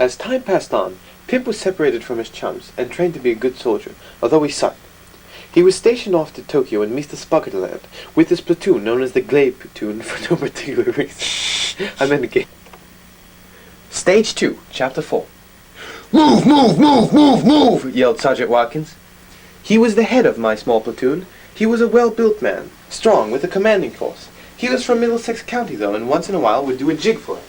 As time passed on, Pimp was separated from his chums and trained to be a good soldier, although he sucked. He was stationed off to Tokyo in Mr. Spuggerland with his platoon known as the Glade Platoon for no particular reason. I meant again. Stage 2, Chapter 4. "Move, move, move, move, move!" yelled Sergeant Watkins. He was the head of my small platoon. He was a well-built man, strong, with a commanding force. He was from Middlesex County, though, and once in a while would do a jig for us.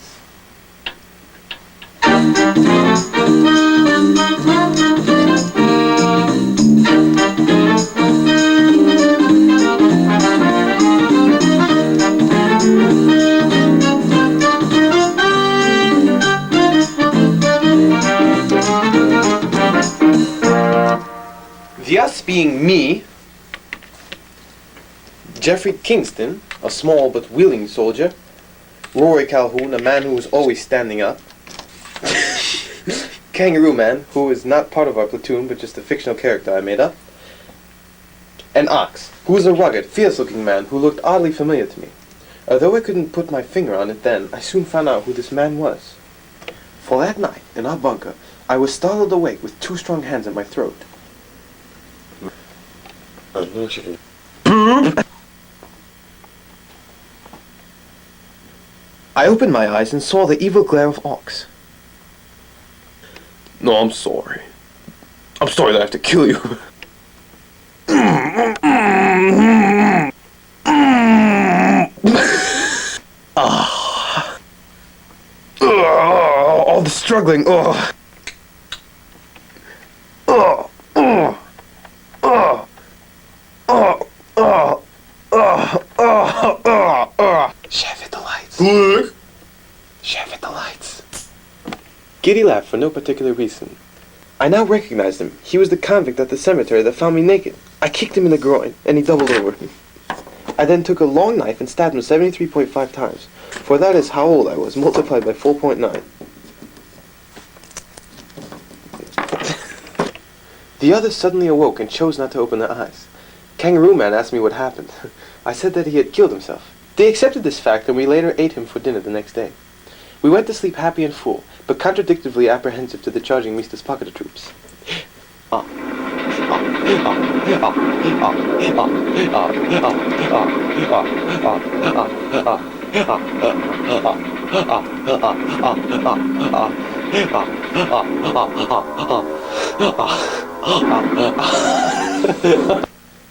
The us being me, Geoffrey Kingston, a small but willing soldier, Rory Calhoun, a man who was always standing up, Kangaroo Man, who is not part of our platoon but just a fictional character I made up, and Ox, who was a rugged, fierce-looking man who looked oddly familiar to me. Although I couldn't put my finger on it then, I soon found out who this man was. For that night, in our bunker, I was startled awake with 2 strong hands at my throat. I opened my eyes and saw the evil glare of Ox. "No, I'm sorry. I'm sorry that I have to kill you." All the struggling. Chef, hit the lights. Look. Chef, hit the lights. Giddy laughed for no particular reason. I now recognized him. He was the convict at the cemetery that found me naked. I kicked him in the groin, and he doubled over. I then took a long knife and stabbed him 73.5 times, for that is how old I was, multiplied by 4.9. The others suddenly awoke and chose not to open their eyes. Kangaroo Man asked me what happened. I said that he had killed himself. They accepted this fact, and we later ate him for dinner the next day. We went to sleep happy and full, but contradictively apprehensive to the charging Mr. Spockada troops.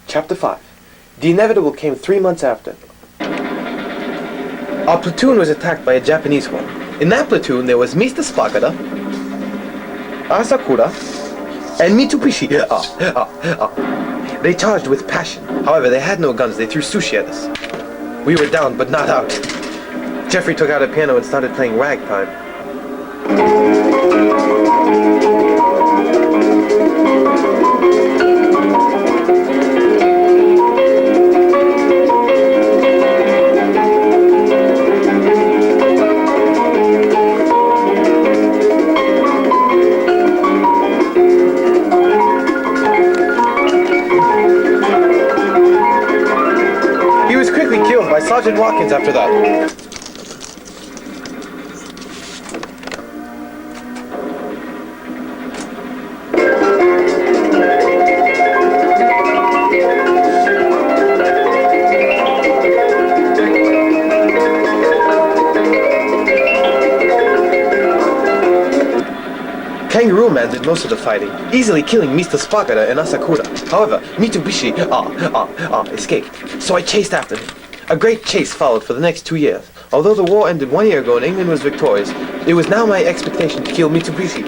Chapter 5. The inevitable came 3 months after. Our platoon was attacked by a Japanese one. In that platoon there was Mr. Spockada, Asakura, and Mitsubishi. They charged with passion. However, they had no guns. They threw sushi at us. We were down, but not out. Jeffrey took out a piano and started playing ragtime. By Sergeant Watkins after that. Kangaroo Man did most of the fighting, easily killing Mr. Spockada and Asakura. However, Mitsubishi escaped, so I chased after him. A great chase followed for the next 2 years. Although the war ended 1 year ago and England was victorious, it was now my expectation to kill Mitsubishi.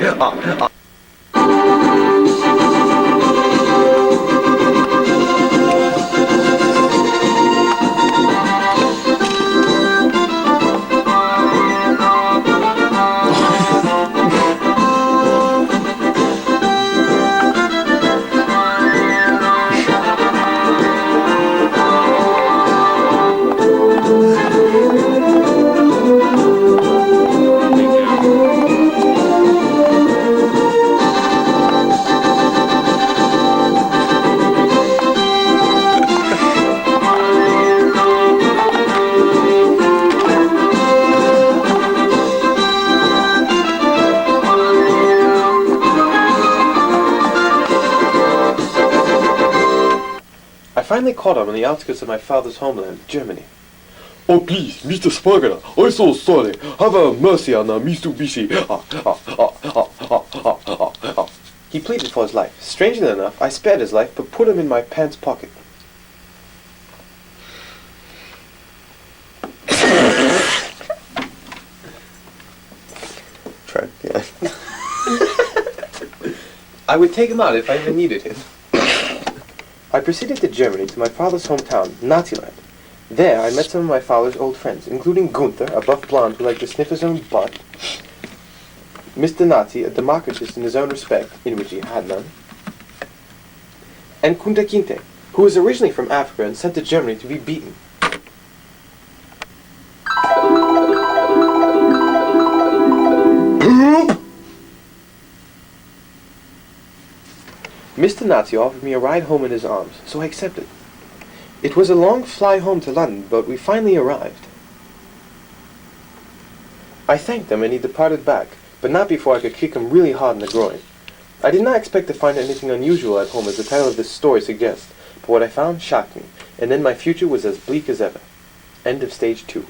finally caught him on the outskirts of my father's homeland, Germany. Oh, please, Mr. Sparkler, I'm so sorry. Have a mercy on Mitsubishi. He pleaded for his life. Strangely enough, I spared his life, but put him in my pants pocket. Try again. I would take him out if I ever needed him. I proceeded to Germany, to my father's hometown, Naziland. There I met some of my father's old friends, including Gunther, a buff blonde who liked to sniff his own butt, Mr. Nazi, a democratist in his own respect, in which he had none, and Kunta Kinte, who was originally from Africa and sent to Germany to be beaten. Mr. Nazi offered me a ride home in his arms, so I accepted. It was a long fly home to London, but we finally arrived. I thanked him and he departed back, but not before I could kick him really hard in the groin. I did not expect to find anything unusual at home, as the title of this story suggests, but what I found shocked me, and then my future was as bleak as ever. End of stage 2.